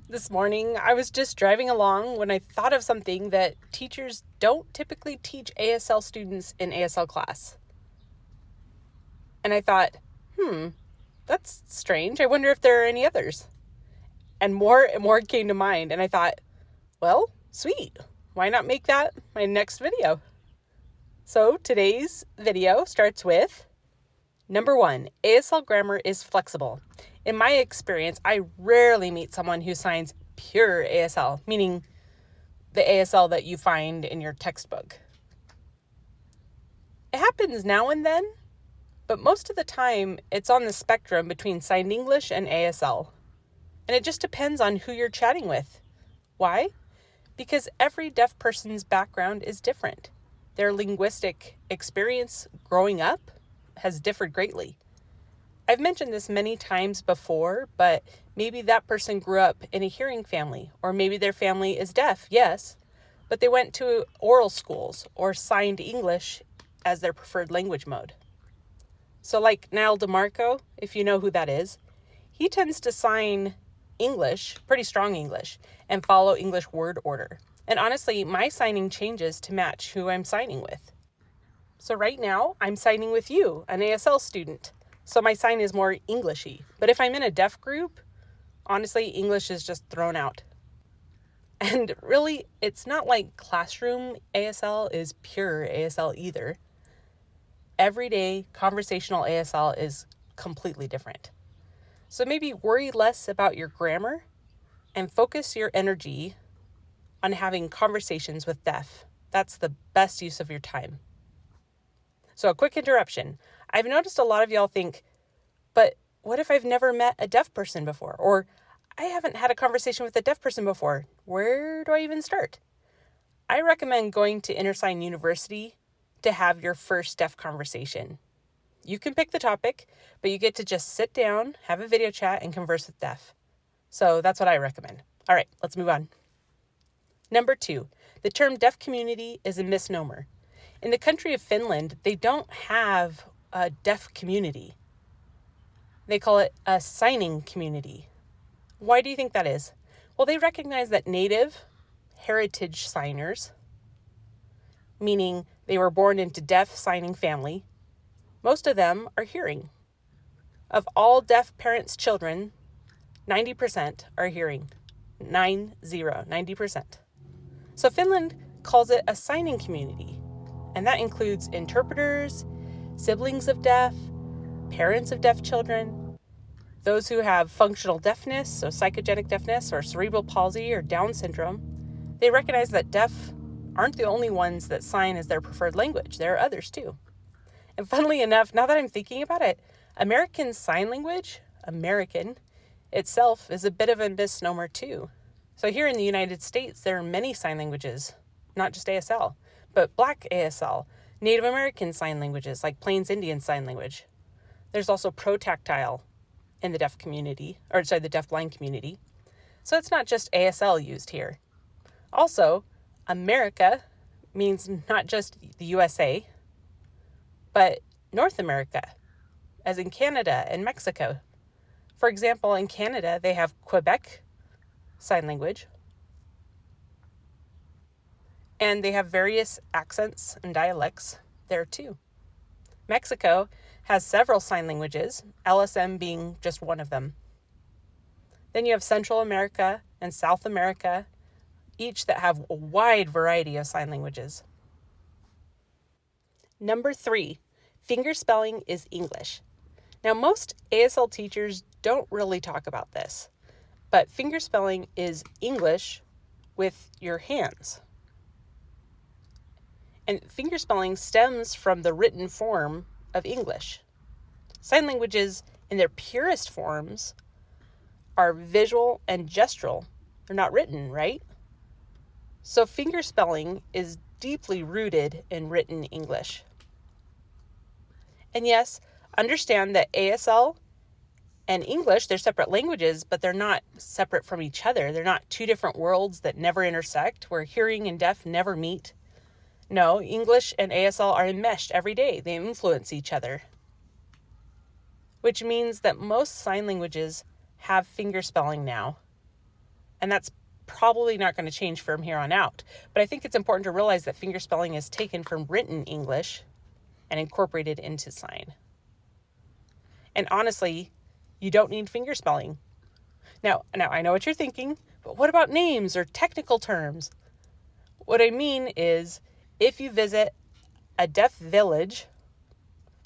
This morning, I was just driving along when I thought of something that teachers don't typically teach ASL students in ASL class. And I thought, that's strange. I wonder if there are any others. And more came to mind, and I thought, well, sweet. Why not make that my next video? So today's video starts with number 1, ASL grammar is flexible. In my experience, I rarely meet someone who signs pure ASL, meaning the ASL that you find in your textbook. It happens now and then, but most of the time it's on the spectrum between signed English and ASL. And it just depends on who you're chatting with. Why? Because every deaf person's background is different. Their linguistic experience growing up has differed greatly. I've mentioned this many times before, but maybe that person grew up in a hearing family, or maybe their family is deaf, yes, but they went to oral schools or signed English as their preferred language mode. So like Niall DeMarco, if you know who that is, he tends to sign English, pretty strong English, and follow English word order. And honestly, my signing changes to match who I'm signing with. So right now, I'm signing with you, an ASL student. So my sign is more Englishy. But if I'm in a deaf group, honestly, English is just thrown out. And really, it's not like classroom ASL is pure ASL either. Everyday conversational ASL is completely different. So maybe worry less about your grammar and focus your energy on having conversations with deaf. That's the best use of your time. So a quick interruption. I've noticed a lot of y'all think, but what if I've never met a deaf person before? Or I haven't had a conversation with a deaf person before. Where do I even start? I recommend going to InterSign University to have your first deaf conversation. You can pick the topic, but you get to just sit down, have a video chat, and converse with deaf. So that's what I recommend. All right, let's move on. Number 2, the term deaf community is a misnomer. In the country of Finland, they don't have a deaf community. They call it a signing community. Why do you think that is? Well, they recognize that native heritage signers, meaning they were born into deaf signing family, most of them are hearing. Of all deaf parents' children, 90% are hearing. 90%. So Finland calls it a signing community. And that includes interpreters, siblings of deaf, parents of deaf children, those who have functional deafness, so psychogenic deafness or cerebral palsy or Down syndrome. They recognize that deaf aren't the only ones that sign as their preferred language. There are others too. And funnily enough, now that I'm thinking about it, American Sign Language, American, itself is a bit of a misnomer too. So here in the United States, there are many sign languages, not just ASL, but Black ASL, Native American sign languages like Plains Indian Sign Language. There's also protactile in the deaf community, the deafblind community. So it's not just ASL used here. Also, America means not just the USA, but North America, as in Canada and Mexico. For example, in Canada, they have Quebec Sign Language, and they have various accents and dialects there too. Mexico has several sign languages, LSM being just one of them. Then you have Central America and South America, each that have a wide variety of sign languages. Number 3, fingerspelling is English. Now, most ASL teachers don't really talk about this, but fingerspelling is English with your hands. And fingerspelling stems from the written form of English. Sign languages, in their purest forms, are visual and gestural. They're not written, right? So fingerspelling is deeply rooted in written English. And yes, understand that ASL and English, they're separate languages, but they're not separate from each other. They're not two different worlds that never intersect, where hearing and deaf never meet. No, English and ASL are enmeshed every day. They influence each other. Which means that most sign languages have fingerspelling now. And that's probably not going to change from here on out. But I think it's important to realize that fingerspelling is taken from written English and incorporated into sign. And honestly, you don't need fingerspelling. Now I know what you're thinking, but what about names or technical terms? What I mean is, if you visit a deaf village,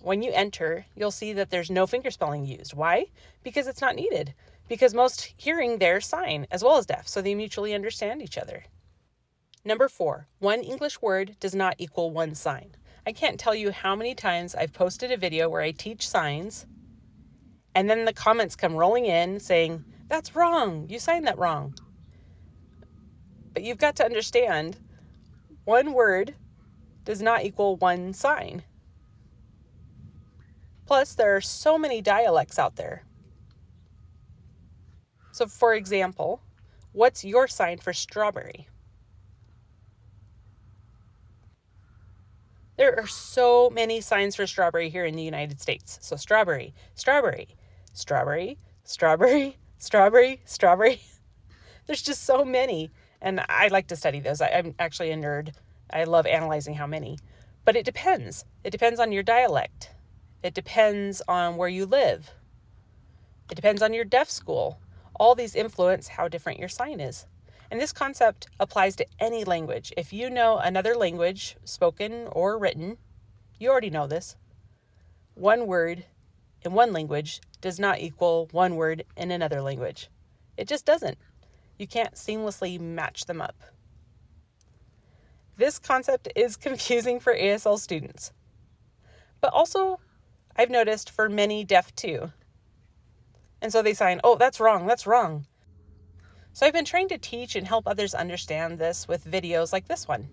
when you enter, you'll see that there's no fingerspelling used. Why? Because it's not needed. Because most hearing there sign as well as deaf, so they mutually understand each other. Number 4, one English word does not equal one sign. I can't tell you how many times I've posted a video where I teach signs, and then the comments come rolling in saying, "That's wrong, you signed that wrong." But you've got to understand, one word does not equal one sign. Plus, there are so many dialects out there. So, for example, what's your sign for strawberry? There are so many signs for strawberry here in the United States. So strawberry, strawberry, strawberry, strawberry, strawberry, strawberry. There's just so many. And I like to study those. I'm actually a nerd. I love analyzing how many. But it depends. It depends on your dialect. It depends on where you live. It depends on your deaf school. All these influence how different your sign is. And this concept applies to any language. If you know another language, spoken or written, you already know this. One word in one language does not equal one word in another language. It just doesn't. You can't seamlessly match them up. This concept is confusing for ASL students. But also, I've noticed for many deaf too. And so they sign, "Oh, that's wrong, that's wrong." So I've been trying to teach and help others understand this with videos like this one.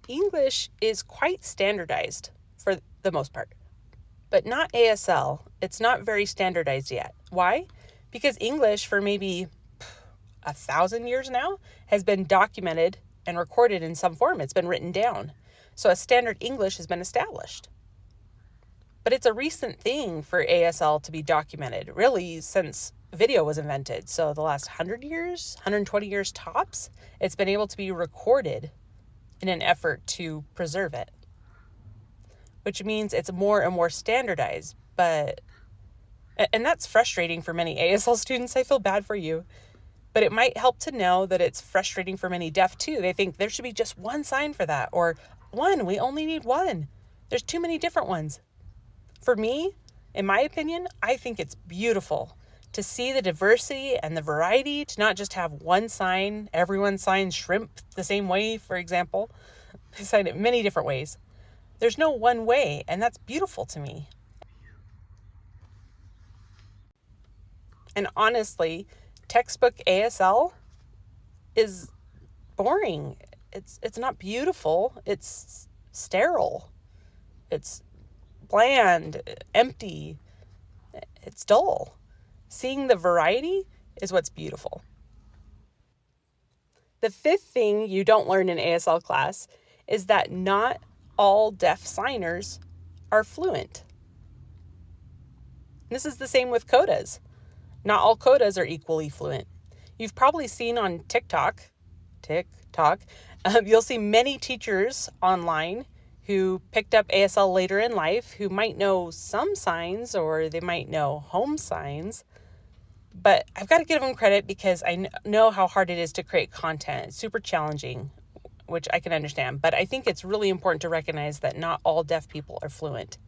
English is quite standardized for the most part, but not ASL. It's not very standardized yet. Why? Because English for maybe 1,000 years now has been documented and recorded in some form. It's been written down. So a standard English has been established. But it's a recent thing for ASL to be documented, really, since video was invented. So the last 100 years, 120 years tops, it's been able to be recorded in an effort to preserve it, which means it's more and more standardized. And that's frustrating for many ASL students. I feel bad for you. But it might help to know that it's frustrating for many deaf too. They think there should be just one sign for that, or one, we only need one. There's too many different ones. For me, in my opinion, I think it's beautiful to see the diversity and the variety, to not just have one sign. Everyone signs shrimp the same way, for example. They sign it many different ways. There's no one way, and that's beautiful to me. And honestly, textbook ASL is boring. It's not beautiful. It's sterile. It's bland, empty. It's dull. Seeing the variety is what's beautiful. The fifth thing you don't learn in ASL class is that not all deaf signers are fluent. This is the same with codas. Not all codas are equally fluent. You've probably seen on TikTok, you'll see many teachers online who picked up ASL later in life who might know some signs or they might know home signs. But I've got to give them credit because I know how hard it is to create content. It's super challenging, which I can understand. But I think it's really important to recognize that not all deaf people are fluent.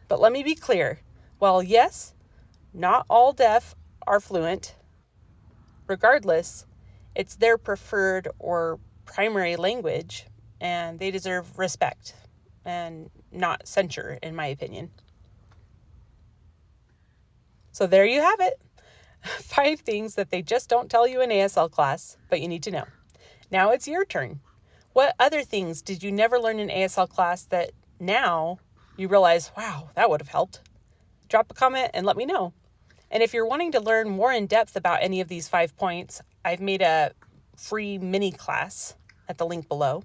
But let me be clear. While yes, not all deaf are fluent, regardless, it's their preferred or primary language, and they deserve respect and not censure, in my opinion. So there you have it. 5 things that they just don't tell you in ASL class, but you need to know. Now it's your turn. What other things did you never learn in ASL class that now you realize, wow, that would have helped? Drop a comment and let me know. And if you're wanting to learn more in depth about any of these 5 points, I've made a free mini class at the link below.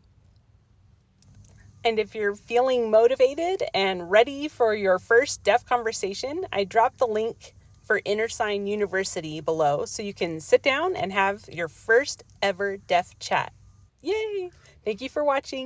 And if you're feeling motivated and ready for your first deaf conversation, I dropped the link for InterSign University below so you can sit down and have your first ever deaf chat. Yay! Thank you for watching.